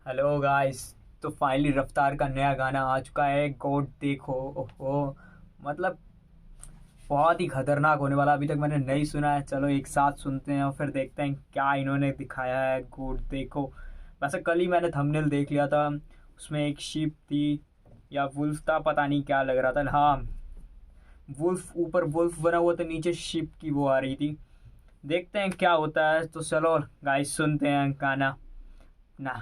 Hello guys. तो finally रफ्तार का नया गाना आ चुका है, गॉड देखो। ओहो, मतलब बहुत ही खतरनाक होने वाला। अभी तक मैंने नहीं सुना है। चलो एक साथ सुनते हैं और फिर देखते हैं क्या इन्होंने दिखाया है। गॉड देखो। वैसे कल ही मैंने थंबनेल देख लिया था, उसमें एक शीप थी या वुल्फ था, पता नहीं क्या लग रहा था। हाँ, वुल्फ, ऊपर वुल्फ बना हुआ था, नीचे शीप की वो आ रही थी। देखते हैं क्या होता है। तो चलो गाइस सुनते हैं गाना ना।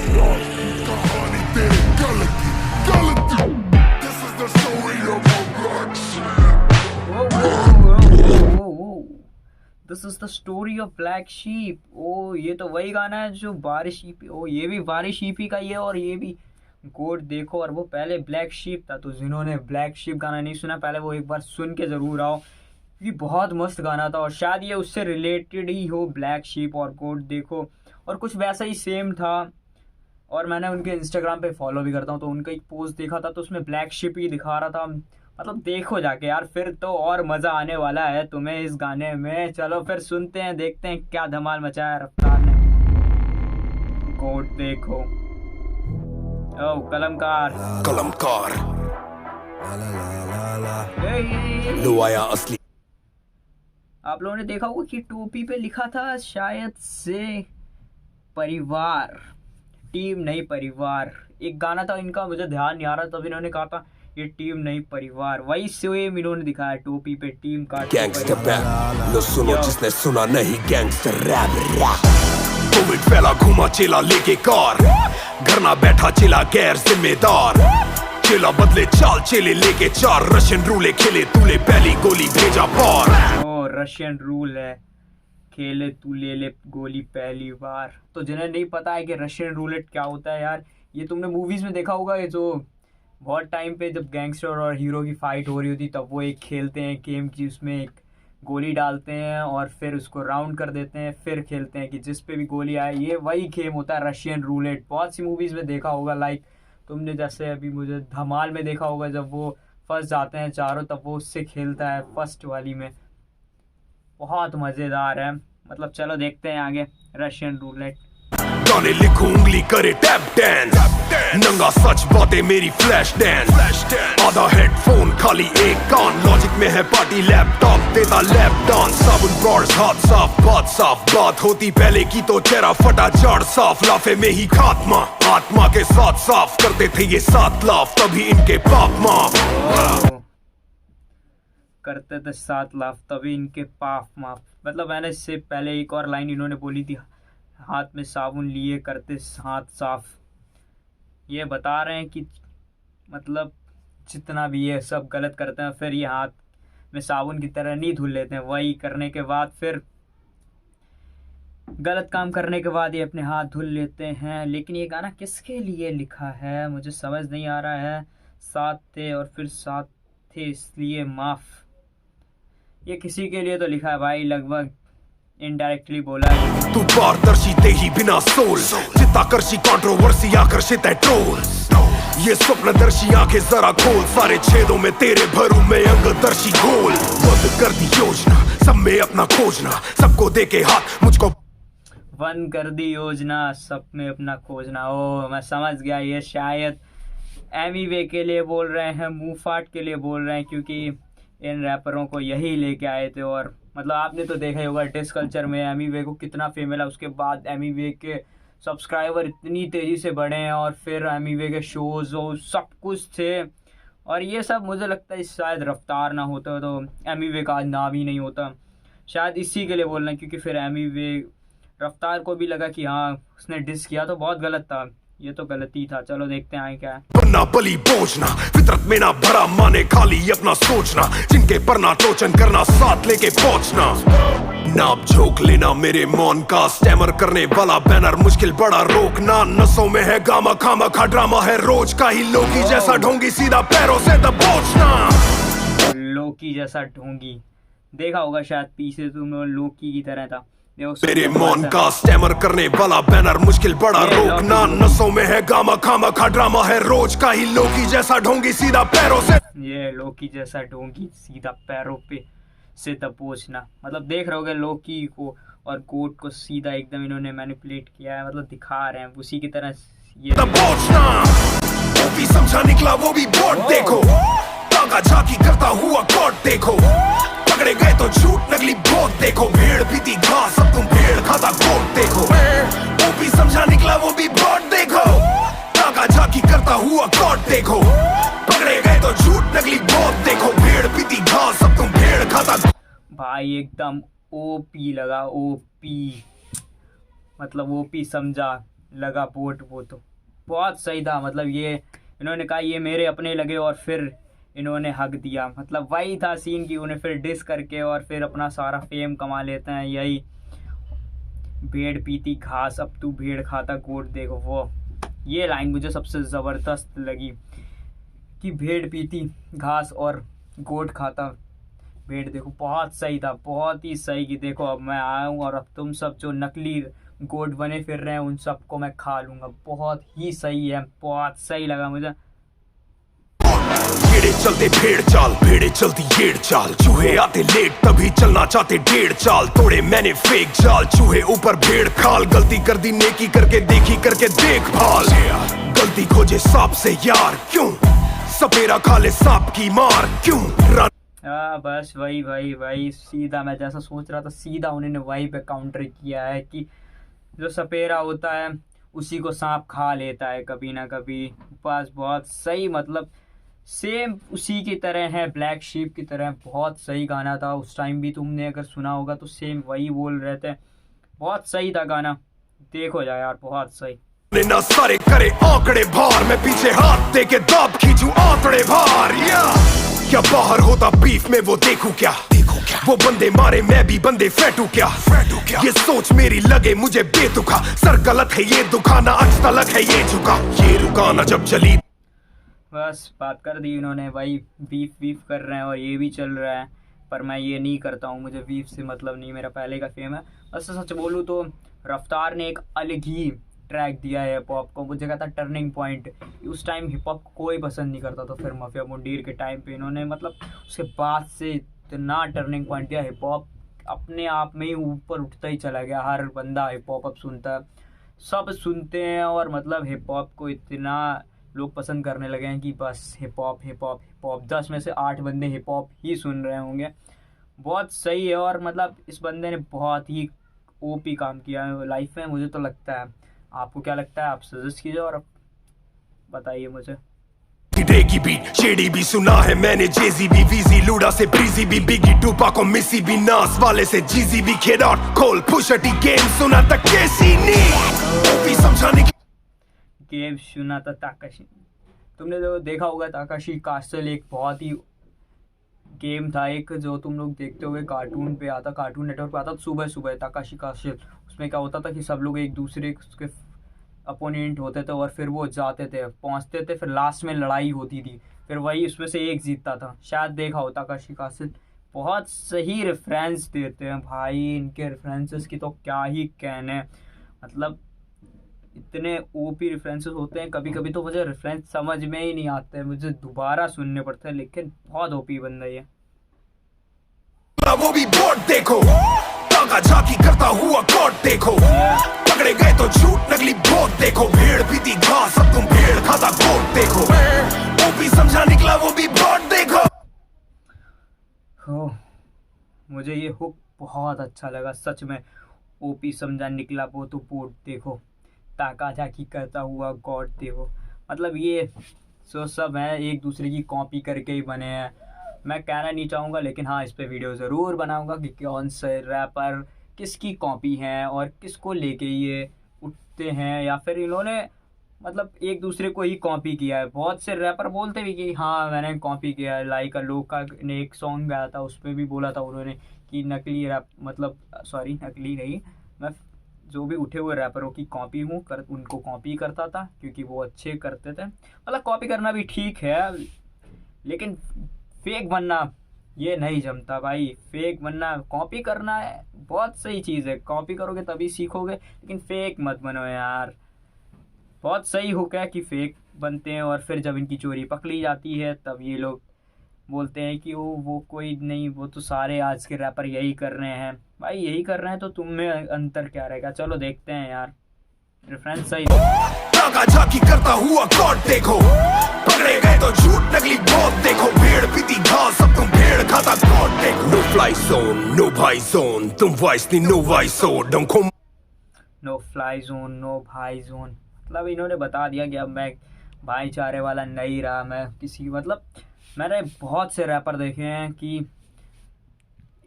गॉड देखो। कहानी तेरे गलती गलती This is the story of a black this is the story of black sheep. ओ, ये तो वही गाना है जो बारिश शीप। ओ, ये भी बारिश शीप ही का ही है और ये भी गोड देखो। और वो पहले ब्लैक शीप था, तो जिन्होंने ब्लैक शीप गाना नहीं सुना पहले वो एक बार सुन के ज़रूर आओ, क्योंकि बहुत मस्त गाना था और शायद ये उससे रिलेटेड ही हो, ब्लैक शीप और गोड देखो। और कुछ वैसा ही सेम था। और मैंने उनके इंस्टाग्राम पे फॉलो भी करता हूँ, तो उनका एक पोस्ट देखा था तो उसमें ब्लैक शिप ही दिखा रहा था। मतलब देखो जाके यार, फिर तो और मज़ा आने वाला है तुम्हें इस गाने में। चलो फिर सुनते हैं, देखते हैं क्या धमाल मचाया है रफ्तार ने। कोड देखो। ओ कलमकार। कलमकार ए, लो आया असली आप लोगों ने देखा होगा कि टोपी पे लिखा था शायद से परिवार, टीम नहीं परिवार। एक गाना था इनका, मुझे ध्यान नहीं आ रहा, तब इन्होंने कहा था ये टीम नहीं परिवार। वही सेम इन्होंने दिखाया, टोपी पे टीम का गैंगस्टर रैप लो सुनो जिसने सुना नहीं गैंगस्टर रैप कोविड फैला घुमा चेला लेके कार घर ना बैठा चेला गैर जिम्मेदार चेला बदले चाल चेले लेके चार रशियन रूले खेले तूले पहली गोली भेजा पार ओ रशियन रूल है, खेले तू ले ले गोली पहली बार। तो जिन्हें नहीं पता है कि रशियन रूलेट क्या होता है यार, ये तुमने मूवीज में देखा होगा। ये जो बहुत टाइम पे जब गैंगस्टर और हीरो की फाइट हो रही होती तब वो एक खेलते हैं गेम की, उसमें एक गोली डालते हैं और फिर उसको राउंड कर देते हैं, फिर खेलते हैं कि जिस पे भी गोली आए। ये वही गेम होता है रशियन रूलेट। बहुत सी मूवीज में देखा होगा, लाइक तुमने जैसे अभी मुझे धमाल में देखा होगा, जब वो फंस जाते हैं चारों तब वो उससे खेलता है फर्स्ट वाली में। बहुत मज़ेदार है। मतलब चलो देखते हैं आगे रशियन रूलेट। गाने लिखूं उंगली करे टैप डांस नंगा सच बातें मेरी फ्लैश डांस आधा हेडफोन खाली एक कान लॉजिक में है पार्टी लैपटॉप देता लैप डांस साबुन ब्रॉड्स हाथ साफ बात होती पहले की तो चेहरा फटा जड़ साफ लाफे में ही खात्मा आत्मा के साथ साफ करते थे ये 7 लाफ तभी इनके पाप माफ करते थे 7 लाख तभी इनके पाप माफ। मतलब मैंने इससे पहले एक और लाइन इन्होंने बोली थी, हाथ में साबुन लिए करते हाथ साफ। ये बता रहे हैं कि मतलब जितना भी ये सब गलत करते हैं फिर ये हाथ में साबुन की तरह नहीं धुल लेते हैं। वही करने के बाद फिर गलत काम करने के बाद ये अपने हाथ धुल लेते हैं। लेकिन ये गाना किसके लिए लिखा है मुझे समझ नहीं आ रहा है। साथ थे और फिर साथ थे इसलिए माफ़, ये किसी के लिए तो लिखा है भाई, लगभग इनडायरेक्टली बोला है। तू पारदर्शी थे ही बिना सोल चित्ताकर्षी कंट्रोवर्सी आकर्षित है ट्रोल ये स्वप्नदर्शी आंखें जरा खोल सारे छेदों में तेरे भरू में अंगदर्शी गोल बंद कर दी योजना सब में अपना खोजना सबको दे के हाथ मुझको बंद कर दी योजना सब में अपना खोजना। ओ मैं समझ गया, ये शायद एमी वे के लिए बोल रहे हैं, मुंह फाट के लिए बोल रहे हैं, क्योंकि इन रैपरों को यही लेके आए थे। और मतलब आपने तो देखा ही होगा डिस कल्चर में एमी वे को कितना फेमस है। उसके बाद एमी वे के सब्सक्राइबर इतनी तेज़ी से बढ़े हैं और फिर एमी वे के शोज़ और सब कुछ थे। और ये सब मुझे लगता है शायद रफ्तार ना होता तो एमी वे का आज नाम ही नहीं होता। शायद इसी के लिए बोल रहे हैं, क्योंकि फिर एमी वे रफ्तार को भी लगा कि हाँ उसने डिस किया तो बहुत गलत था। ये तो गलती था। चलो देखते हैं आगे क्या है। बनना बली बोझना फितरत में ना भरा माने खाली अपना सोचना जिनके पर ना टोचन करना साथ लेके पहुंचना नाप झोंक लेना मेरे मौन का स्टैमर करने वाला बैनर मुश्किल बड़ा रोकना नसों में है गामा खामा खा ड्रामा है रोज का ही लोकी जैसा ढोंगी सीधा पैरों से दबोचना लोकी जैसा ढोंगी देखा होगा शायद, पीछे तुम लोकी की तरह था। मेरे मौन का स्टैमर करने वाला बैनर मुश्किल बड़ा रोकना नसों में है गामा खामा खा ड्रामा है रोज का ही लोकी जैसा ढोंगी सीधा पैरों से ये लोकी जैसा ढोंगी सीधा पैरों पे से दबोचना। मतलब देख रहे होगे लोकी को और गोट को सीधा एकदम इन्होंने मैनिपुलेट किया है, मतलब दिखा रहे हैं उसी की तरह ये वो भी समझा निकला वो भी बोट देखो, ताका झाकी करता हुआ कोट देखो, पकड़े गए तो झूठ नकली बोट देखो, भेड़ पीती घास अब तुम भेड़ खाता गोट देखो, वो भी समझा निकला वो भी बोट देखो, ताका झाकी करता हुआ कोट देखो, पकड़े गए तो झूठ नकली बोट देखो, भेड़ पीती घास अब तुम भेड़ खाता। भाई एकदम ओपी लगा, ओपी मतलब ओपी समझा लगा बोट, वो तो बहुत सही था। मतलब ये इन्होंने कहा ये मेरे अपने लगे और फिर इन्होंने हक दिया, मतलब वही था सीन कि उन्हें फिर डिस करके और फिर अपना सारा फेम कमा लेते हैं। यही भेड़ पीती घास अब तू भेड़ खाता गोट देखो, वो ये लाइन मुझे सबसे ज़बरदस्त लगी कि भेड़ पीती घास और गोट खाता भेड़ देखो, बहुत सही था, बहुत ही सही कि देखो अब मैं आया हूँ और अब तुम सब जो नकली गोट बने फिर रहे हैं उन सबको मैं खा लूँगा। बहुत ही सही है, बहुत सही लगा मुझे। भेड़े चलते भेड़ चाल, भेड़े चलती येड़ चाल, चूहे आते लेट तभी चलना चाहते डेढ़ चाल, तोड़े मैंने फेक जाल, चूहे ऊपर भेड़ खाल, गलती कर दी नेकी करके देखी करके देखभाल, गलती खोजे सांप से यार क्यों, सपेरा खा ले सांप की मार क्यों। बस वही वही वही सीधा मैं जैसा सोच रहा था सीधा उन्होंने वही पे काउंटर किया है कि जो सपेरा होता है उसी को सांप खा लेता है कभी ना कभी। बस बहुत सही, मतलब सेम उसी की तरह है, ब्लैक शीप की तरह। बहुत सही गाना था, उस टाइम भी तुमने अगर सुना होगा तो सेम वही बोल रहे थे। बहुत सही था गाना, देखो जाए यार, बहुत सही। ना सारे करे आंकड़े भार, मैं पीछे हाथ दे के दाब खींचू आंकड़े भार, क्या बाहर होता बीफ में वो देखूं क्या, वो बंदे मारे मैं भी बंदे फेंटू क्या, ये सोच मेरी लगे मुझे बेतुका, सर गलत है ये दुखाना आज तलक है ये झुका, ये रुकाना जब चली। बस बात कर दी इन्होंने, वही बीफ वीफ कर रहे हैं और ये भी चल रहा है, पर मैं ये नहीं करता हूँ, मुझे बीफ से मतलब नहीं, मेरा पहले का फेम है। बस सच बोलूँ तो रफ्तार ने एक अलग ही ट्रैक दिया है हिप हॉप को, मुझे कहता टर्निंग पॉइंट। उस टाइम हिप हॉप को कोई पसंद नहीं करता था, फिर माफिया मुंडीर के टाइम पे इन्होंने मतलब उसके बाद से इतना टर्निंग पॉइंट दिया, हिप हॉप अपने आप में ही ऊपर उठता ही चला गया। हर बंदा हिप हॉप अब सुनता है, सब सुनते हैं और मतलब हिप हॉप को इतना लोग पसंद करने लगे हैं कि बस hip hop hip hop hip hop, 10 में से 8 बंदे हिप हॉप ही सुन रहे होंगे। बहुत सही है और मतलब इस बंदे ने बहुत ही ओपी काम किया है लाइफ में, मुझे तो लगता है। आपको क्या लगता है, आप सजेस्ट कीजिए और बताइए मुझे। की बीट शेडी भी सुना है मैंने, जेजी भी, वीजी, लूडा से ब्रीजी भी, बिगी टूपा को मिसी भी, नास वाले से जीजी भी, खेडॉट खोल पुशटी गेम सुना तक कैसी नी, वो भी समझाने की गेम सुना था ताकाशी। तुमने जो देखा होगा ताकाशी कास्टल, एक बहुत ही गेम था एक जो तुम लोग देखते हुए कार्टून पे आता, कार्टून नेटवर्क पे आता सुबह सुबह, ताकाशी कास्टल। उसमें क्या होता था कि सब लोग एक दूसरे के अपोनेंट होते थे और फिर वो जाते थे, पहुंचते थे, फिर लास्ट में लड़ाई होती थी, फिर वही उसमें से एक जीतता था। शायद देखा होता ताकाशी कास्टल। बहुत सही रेफरेंस देते हैं भाई, इनके रेफरेंसेस की तो क्या ही कहने, मतलब इतने ओपी रेफरेंसेस होते हैं। कभी कभी तो मुझे रेफरेंस समझ में ही नहीं आते, मुझे दोबारा सुनने पड़ते हैं, लेकिन बहुत ओपी बंदा ये। वो भी बोट देखो, ताका झाकी करता हुआ कोट देखो, पकड़े गए तो झूठ नकली बोट देखो, भेड़ पीती घास अब तुम भेड़ खाता गोट देखो, वो भी समझा निकला वो भी बोट देखो। हो मुझे ये हुक बहुत अच्छा लगा सच में, ओपी समझा निकला वो तो बोट देखो, ताका झाकी करता हुआ गॉड देखो। मतलब ये सब है एक दूसरे की कॉपी करके ही बने हैं। मैं कहना नहीं चाहूँगा, लेकिन हाँ इस पे वीडियो ज़रूर बनाऊँगा कि कौन से रैपर किसकी कॉपी हैं और किसको लेके ये उठते हैं, या फिर इन्होंने मतलब एक दूसरे को ही कॉपी किया है। बहुत से रैपर बोलते भी कि हाँ मैंने कॉपी किया है, लाइक अलोका ने एक सॉन्ग गाया था उसमें भी बोला था उन्होंने कि नकली रैप, मतलब सॉरी नकली नहीं, मैं जो भी उठे हुए रैपरों की कॉपी हूँ, उनको कॉपी करता था क्योंकि वो अच्छे करते थे। मतलब कॉपी करना भी ठीक है, लेकिन फेक बनना ये नहीं जमता भाई। फेक बनना, कॉपी करना है बहुत सही चीज़ है, कॉपी करोगे तभी सीखोगे, लेकिन फेक मत बनो यार। बहुत सही हुक है कि फेक बनते हैं और फिर जब इनकी चोरी पकड़ी जाती है तब ये लोग बोलते हैं कि वो कोई नहीं, वो तो सारे आज के रैपर यही कर रहे हैं। भाई यही कर रहे हैं तो तुम में अंतर क्या रहेगा? चलो देखते हैं यार, रेफरेंस सही। जागा जाकी करता हुआ गॉड देखो, पकड़े गए तो झूठ नकली बहुत देखो, भेड़ पीती घास अब तुम भेड़ खाता गॉड देखो। नो फ्लाई जोन नो भाई जोन, तुम वाइस नहीं नो वाइस हो, डंको नो फ्लाई जोन नो भाई जोन, मतलब इन्होंने बता दिया कि अब मैं भाईचारे वाला नहीं रहा। मैं किसी मतलब मैंने बहुत से रैपर देखे हैं कि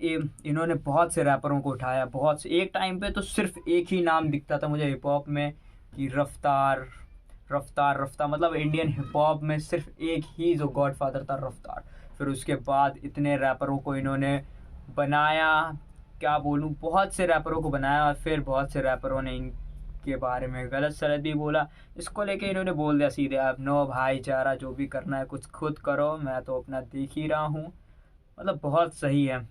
इन्होंने बहुत से रैपरों को उठाया, बहुत से। एक टाइम पे तो सिर्फ एक ही नाम दिखता था मुझे हिप हॉप में कि रफ्तार रफ्तार रफ्तार, मतलब इंडियन हिप हॉप में सिर्फ एक ही जो गॉडफादर था, रफ्तार। फिर उसके बाद इतने रैपरों को इन्होंने बनाया, क्या बोलूँ, बहुत से रैपरों को बनाया, और फिर बहुत से रैपरों ने इनके बारे में गलत सलत भी बोला। इसको लेके इन्होंने बोल दिया सीधे, आप नो भाईचारा, जो भी करना है कुछ खुद करो, मैं तो अपना देख ही रहा हूँ। मतलब बहुत सही है।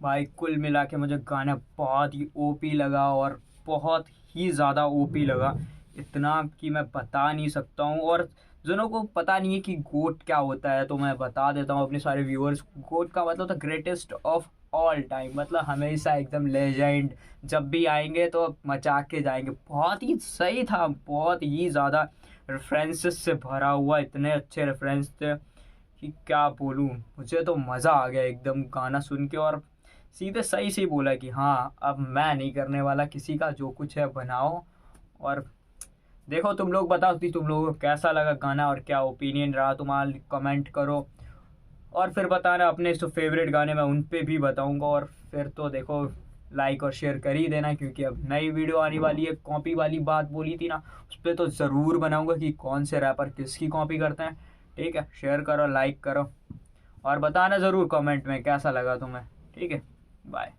भाई कुल मिला के मुझे गाना बहुत ही ओपी लगा, और बहुत ही ज़्यादा ओपी लगा, इतना कि मैं बता नहीं सकता हूँ। और जिन्हों को पता नहीं है कि गोट क्या होता है, तो मैं बता देता हूँ अपने सारे व्यूअर्स। गोट का मतलब the greatest of all time, मतलब हमेशा एकदम लेजेंड, जब भी आएंगे तो मचा के जाएंगे। बहुत ही सही था, बहुत ही ज़्यादा रेफरेंसेस से भरा हुआ, इतने अच्छे रेफरेंस थे कि क्या बोलूँ। मुझे तो मज़ा आ गया एकदम गाना सुन के, और सीधे सही से बोला कि हाँ अब मैं नहीं करने वाला किसी का, जो कुछ है बनाओ। और देखो तुम लोग बताओ कि तुम लोगों को कैसा लगा गाना, और क्या ओपिनियन रहा तुम्हारा, कमेंट करो। और फिर बताना अपने जो फेवरेट गाने, मैं उन पे भी बताऊंगा। और फिर तो देखो लाइक और शेयर कर ही देना, क्योंकि अब नई वीडियो आने वाली है। कॉपी वाली बात बोली थी ना, उस पर तो ज़रूर बनाऊंगा कि कौन से रैपर किसकी कॉपी करते हैं। ठीक है, शेयर करो, लाइक करो, और बताना ज़रूर कमेंट में कैसा लगा तुम्हें। ठीक है, बाय।